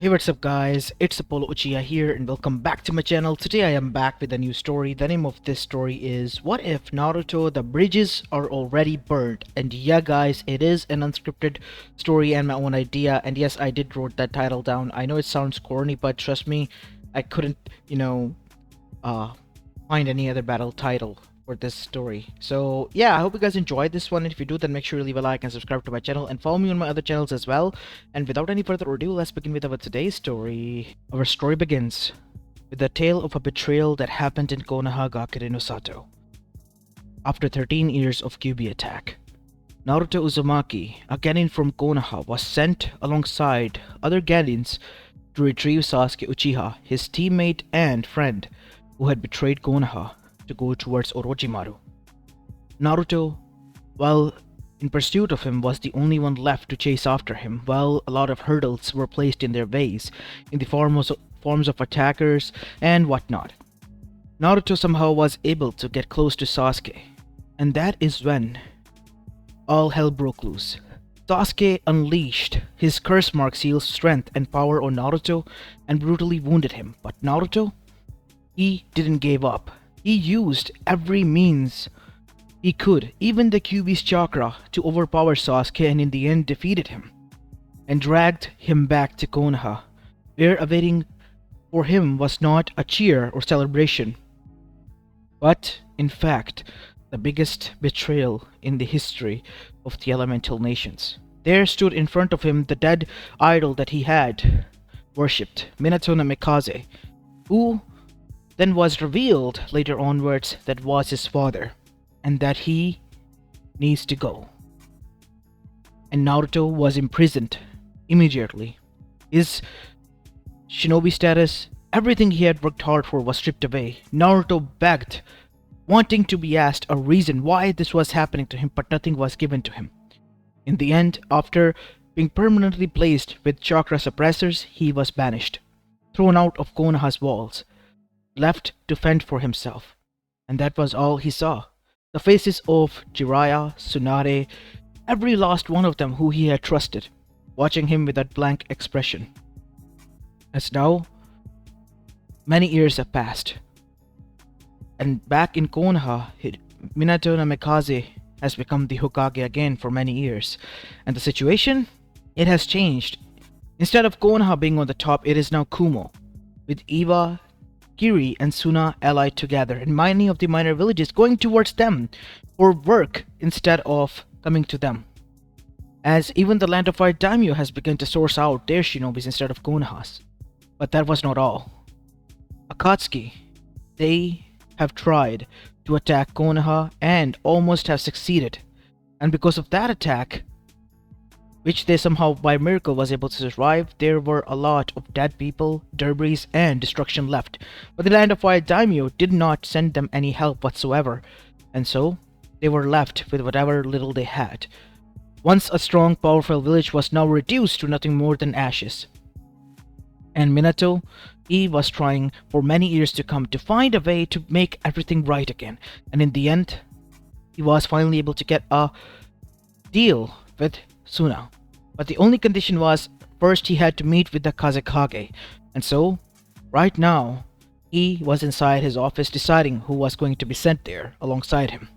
Hey, what's up guys, it's Apollo Uchiha here and welcome back to my channel. Today I am back with a new story. The name of this story is What If Naruto The Bridges Are Already Burned? And yeah guys, it is an unscripted story and my own idea, and yes, I did wrote that title down. I know it sounds corny, but trust me, I couldn't, uh, find any other battle title for this story. So yeah, I hope you guys enjoyed this one, and if you do, then make sure you leave a like and subscribe to my channel and follow me on my other channels as well. And without any further ado, let's begin with our today's story. Our story begins with the tale of a betrayal that happened in Konoha Gakure no Sato. After 13 years of Kyuubi attack, Naruto Uzumaki, a genin from Konoha, was sent alongside other genins to retrieve Sasuke Uchiha, his teammate and friend who had betrayed Konoha, to go towards Orochimaru. Naruto, while in pursuit of him, was the only one left to chase after him, while a lot of hurdles were placed in their ways in the forms of attackers and whatnot. Naruto somehow was able to get close to Sasuke, and that is when all hell broke loose. Sasuke unleashed his curse mark seal's strength and power on Naruto and brutally wounded him, but Naruto, he didn't give up. He used every means he could, even the Kyuubi's chakra, to overpower Sasuke, and in the end defeated him and dragged him back to Konoha, where awaiting for him was not a cheer or celebration, but in fact the biggest betrayal in the history of the elemental nations. There stood in front of him the dead idol that he had worshipped, Minato no Mikaze, who then was revealed later onwards that was his father, and that he needs to go. And Naruto was imprisoned immediately. His shinobi status, everything he had worked hard for, was stripped away. Naruto begged, wanting to be asked a reason why this was happening to him, but nothing was given to him. In the end, after being permanently placed with chakra suppressors, he was banished, thrown out of Konoha's walls, left to fend for himself, and that was all he saw. The faces of Jiraiya, Tsunade, every last one of them who he had trusted, watching him with that blank expression. As now, many years have passed, and back in Konoha, Minato no Mikaze has become the Hokage again for many years, and the situation, it has changed. Instead of Konoha being on the top, it is now Kumo, with Iwa, Kiri and Suna allied together, and many of the minor villages going towards them for work instead of coming to them. As even the Land of Fire Daimyo has begun to source out their shinobis instead of Konoha's. But that was not all. Akatsuki, they have tried to attack Konoha and almost have succeeded. And because of that attack, which they somehow by miracle was able to survive, there were a lot of dead people, debris, and destruction left. But the Land of Fire Daimyo did not send them any help whatsoever, and so they were left with whatever little they had. Once a strong, powerful village was now reduced to nothing more than ashes. And Minato, he was trying for many years to come to find a way to make everything right again, and in the end, he was finally able to get a deal with Suna. But the only condition was, first he had to meet with the Kazekage, and so, right now, he was inside his office deciding who was going to be sent there alongside him.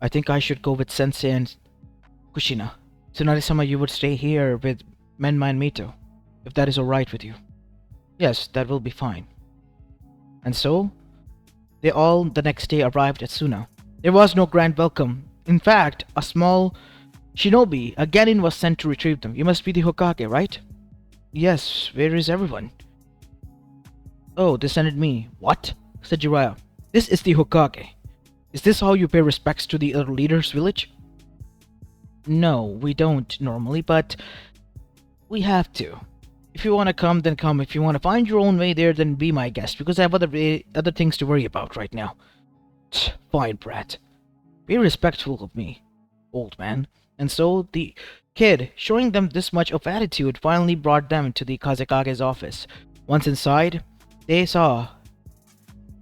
I think I should go with Sensei and Kushina. Tsunade-sama, you would stay here with Menma and Mito, if that is alright with you. Yes, that will be fine. And so, they all the next day arrived at Suna. There was no grand welcome. In fact, a small shinobi, a genin, was sent to retrieve them. You must be the Hokage, right? Yes, where is everyone? Oh, they sent me. What? Said Jiraiya. This is the Hokage. Is this how you pay respects to the other leader's village? No, we don't normally, but we have to. If you want to come, then come. If you want to find your own way there, then be my guest, because I have other things to worry about right now. Fine, brat. Be respectful of me, old man. And so the kid, showing them this much of attitude, finally brought them to the Kazekage's office. Once inside, they saw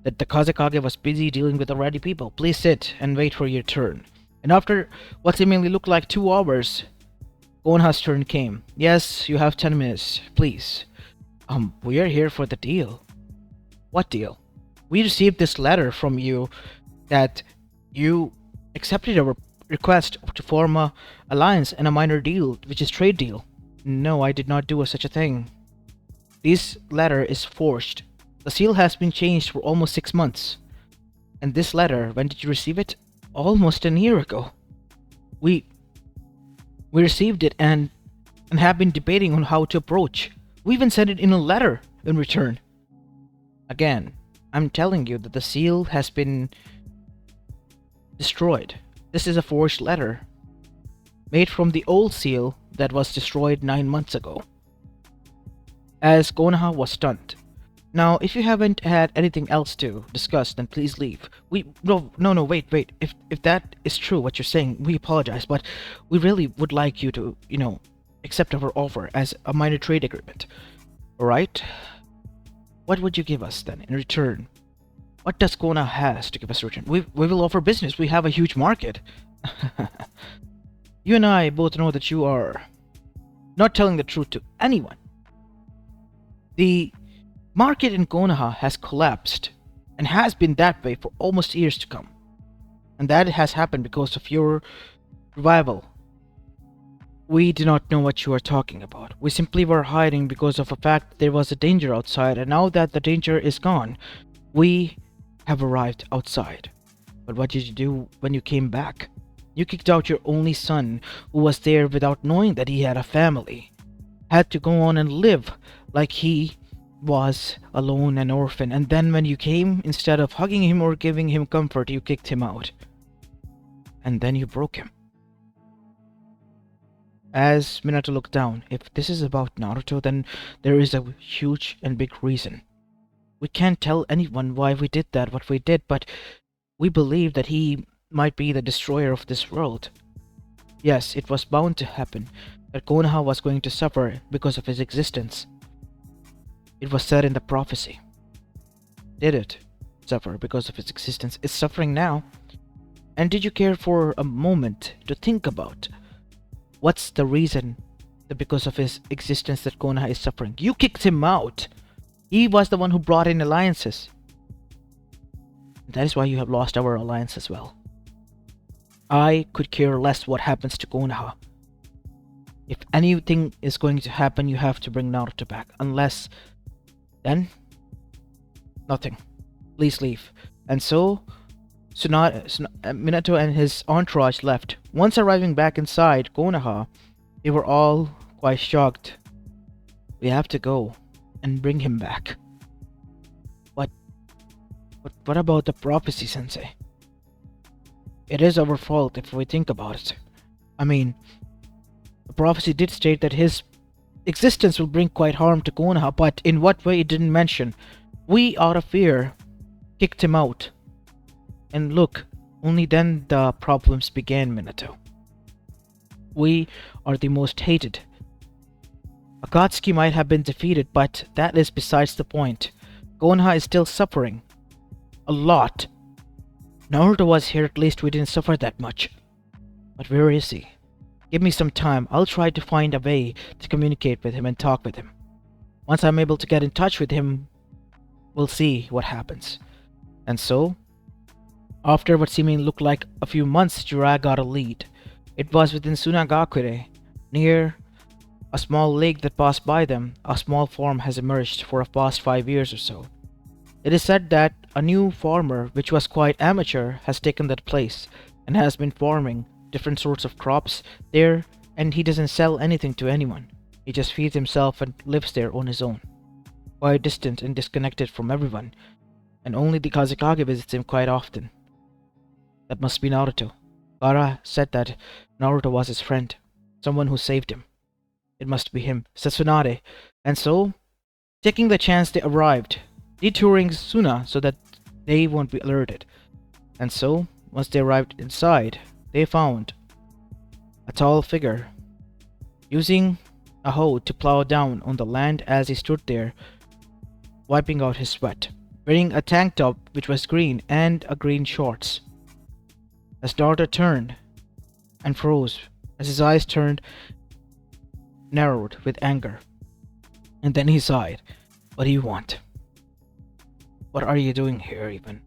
that the Kazekage was busy dealing with already people. Please sit and wait for your turn. And after what seemingly looked like 2 hours, Konoha's turn came. Yes, you have 10 minutes, please. We are here for the deal. What deal? We received this letter from you that you accepted our request to form a alliance and a minor deal, which is trade deal. No, I did not do such a thing. This letter is forged. The seal has been changed for almost 6 months. And this letter, when did you receive it? Almost a year ago. We we received it and have been debating on how to approach. We even sent it in a letter in return. Again, I'm telling you that the seal has been destroyed. This is a forged letter made from the old seal that was destroyed 9 months ago, as Konoha was stunned. Now, if you haven't had anything else to discuss, then please leave. We no wait. If that is true what you're saying, we apologize, but we really would like you to, accept our offer as a minor trade agreement. Alright? What would you give us then in return? What does Konoha has to give us in return? We will offer business. We have a huge market. You and I both know that you are not telling the truth to anyone. The market in Konoha has collapsed and has been that way for almost years to come. And that has happened because of your revival. We do not know what you are talking about. We simply were hiding because of the fact that there was a danger outside, and now that the danger is gone, we have arrived outside. But what did you do when you came back? You kicked out your only son, who was there without knowing that he had a family. Had to go on and live like he was alone, an orphan, and then when you came, instead of hugging him or giving him comfort, you kicked him out. And then you broke him. As Minato looked down, if this is about Naruto, then there is a huge and big reason. We can't tell anyone why we did that, what we did, but we believe that he might be the destroyer of this world. Yes, it was bound to happen, that Konoha was going to suffer because of his existence. It was said in the prophecy. Did it suffer because of its existence? It's suffering now. And did you care for a moment to think about what's the reason that because of his existence that Konoha is suffering? You kicked him out. He was the one who brought in alliances. That is why you have lost our alliance as well. I could care less what happens to Konoha. If anything is going to happen, you have to bring Naruto back. Unless, then, nothing. Please leave. And so, Minato and his entourage left. Once arriving back inside Konoha, they were all quite shocked. We have to go and bring him back. What about the prophecy, Sensei? It is our fault if we think about it. I mean, the prophecy did state that his existence will bring quite harm to Konoha, but in what way it didn't mention. We, out of fear, kicked him out. And look, only then the problems began, Minato. We are the most hated. Akatsuki might have been defeated, but that is besides the point. Konoha is still suffering. A lot. Naruto was here, at least we didn't suffer that much. But where is he? Give me some time. I'll try to find a way to communicate with him and talk with him. Once I'm able to get in touch with him, we'll see what happens. And so, after what seemingly looked like a few months, Jiraiya got a lead. It was within Sunagakure, near a small lake that passed by them. A small farm has emerged for the past 5 years or so. It is said that a new farmer, which was quite amateur, has taken that place and has been farming different sorts of crops there, and he doesn't sell anything to anyone. He just feeds himself and lives there on his own, quite distant and disconnected from everyone, and only the Kazekage visits him quite often. That must be Naruto. Gaara said that Naruto was his friend, someone who saved him. It must be him, said Tsunade. And so, taking the chance, they arrived, detouring Suna so that they won't be alerted. And so, once they arrived inside, they found a tall figure using a hoe to plow down on the land as he stood there, wiping out his sweat, wearing a tank top which was green and a green shorts. As Naruto turned and froze, as his eyes turned narrowed with anger. And then he sighed. What do you want? What are you doing here, even?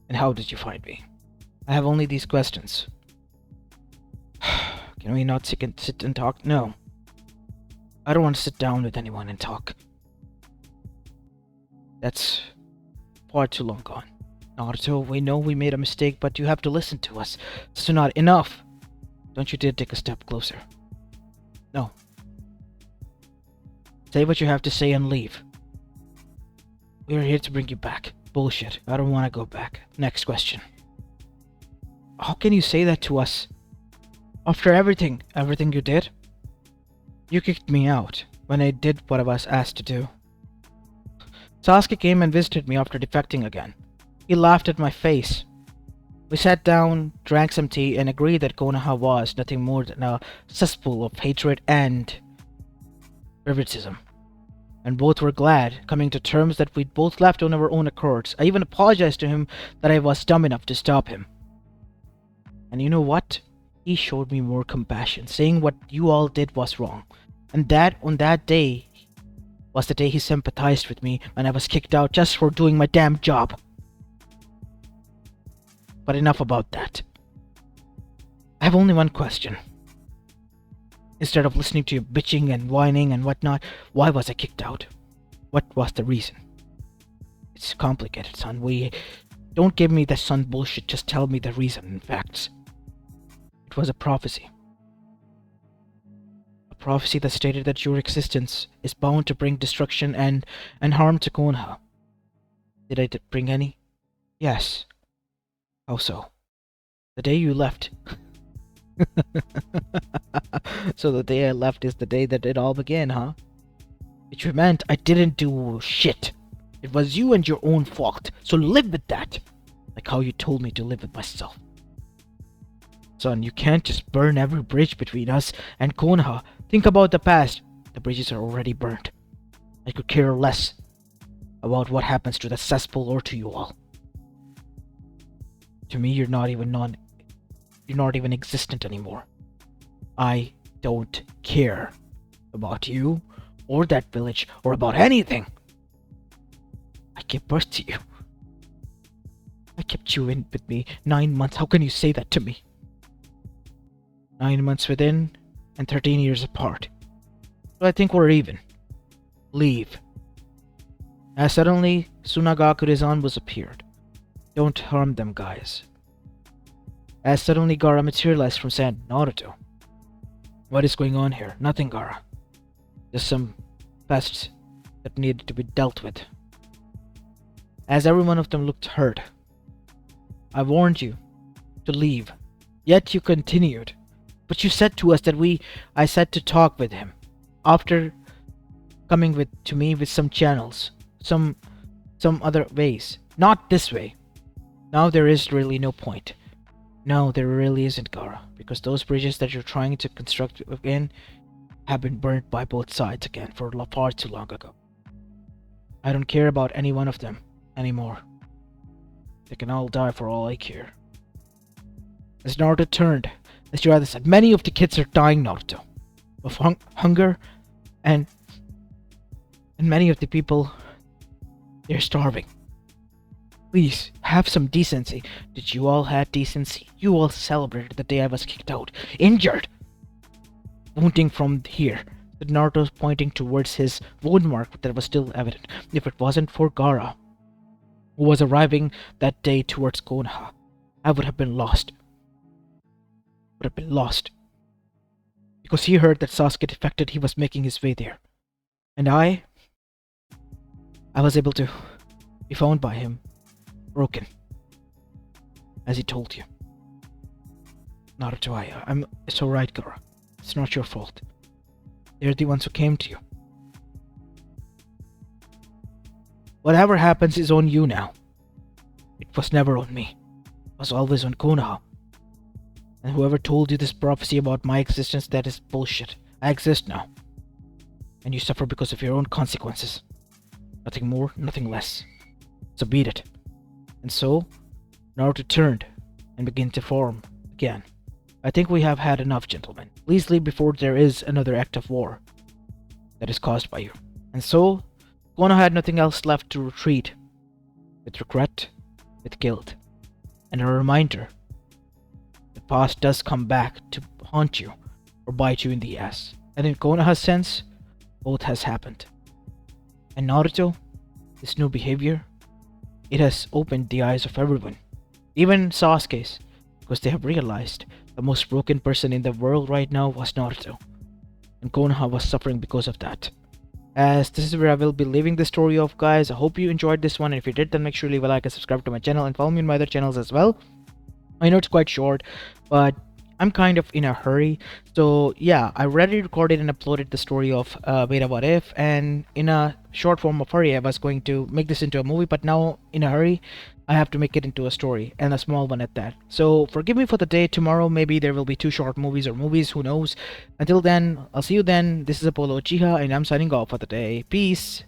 And how did you find me? I have only these questions. Can we not sit and talk? No. I don't want to sit down with anyone and talk. That's far too long gone. Naruto, we know we made a mistake, but you have to listen to us. Suna, enough! Don't you dare take a step closer. No. Say what you have to say and leave. We are here to bring you back. Bullshit. I don't want to go back. Next question. How can you say that to us? After everything you did? You kicked me out when I did what I was asked to do. Sasuke came and visited me after defecting again. He laughed at my face. We sat down, drank some tea, and agreed that Konoha was nothing more than a cesspool of hatred and favoritism. And both were glad, coming to terms that we'd both left on our own accords. I even apologized to him that I was dumb enough to stop him. And you know what? He showed me more compassion, saying what you all did was wrong. And that on that day was the day he sympathized with me when I was kicked out just for doing my damn job. But enough about that. I have only one question. Instead of listening to you bitching and whining and whatnot, why was I kicked out? What was the reason? It's complicated, son. Don't give me the son bullshit, just tell me the reason and facts. It was a prophecy. A prophecy that stated that your existence is bound to bring destruction and harm to Konoha. Did I bring any? Yes. How so? The day you left. So the day I left is the day that it all began, huh? Which meant I didn't do shit. It was you and your own fault, so live with that. Like how you told me to live with myself. Son, you can't just burn every bridge between us and Konoha. Think about the past. The bridges are already burned. I could care less about what happens to the cesspool or to you all. To me, you're not even existent anymore. I don't care about you or that village or about anything. I gave birth to you. I kept you in with me 9 months. How can you say that to me? 9 months within and 13 years apart. So I think we're even. Leave. As suddenly, Tsunagakure's was appeared. Don't harm them, guys. As suddenly Gaara materialized from sand. Naruto. What is going on here? Nothing, Gaara. Just some pests that needed to be dealt with. As every one of them looked hurt. I warned you to leave. Yet you continued. But you said to us that I said to talk with him. After coming to me with some channels. Some other ways. Not this way. Now there is really no point. No, there really isn't, Gaara. Because those bridges that you're trying to construct again have been burnt by both sides again for far too long ago. I don't care about any one of them anymore. They can all die for all I care. As Naruto turned, as your other said, many of the kids are dying, Naruto. Of hunger and many of the people, they're starving. Please, have some decency. Did you all have decency? You all celebrated the day I was kicked out. Injured! Wounding from here. Said Naruto, pointing towards his wound mark that was still evident. If it wasn't for Gaara, who was arriving that day towards Konoha, I would have been lost. Because he heard that Sasuke defected, he was making his way there. And I was able to be found by him. Broken. As he told you. Naruto, it's alright, Gaara. It's not your fault. They're the ones who came to you. Whatever happens is on you now. It was never on me. It was always on Konoha. And whoever told you this prophecy about my existence, that is bullshit. I exist now. And you suffer because of your own consequences. Nothing more, nothing less. So beat it. And so, Naruto turned and began to form again. I think we have had enough, gentlemen. Please leave before there is another act of war. that is caused by you. And so, Konoha had nothing else left to retreat, with regret, with guilt, and a reminder the past does come back to haunt you or bite you in the ass. And in Konoha's sense, both has happened. And Naruto, this new behavior, it has opened the eyes of everyone, even Sasuke's, because they have realized the most broken person in the world right now was Naruto, and Konoha was suffering because of that. As this is where I will be leaving the story off, guys. I hope you enjoyed this one, and if you did, then make sure to leave a like and subscribe to my channel and follow me on my other channels as well. I know it's quite short, but I'm kind of in a hurry. So yeah, I already recorded and uploaded the story of Beta What If, and in a short form of hurry, I was going to make this into a movie, but now in a hurry, I have to make it into a story, and a small one at that. So forgive me for the day. Tomorrow maybe there will be two short movies or movies, who knows. Until then, I'll see you then. This is Apollo Uchiha, and I'm signing off for the day. Peace.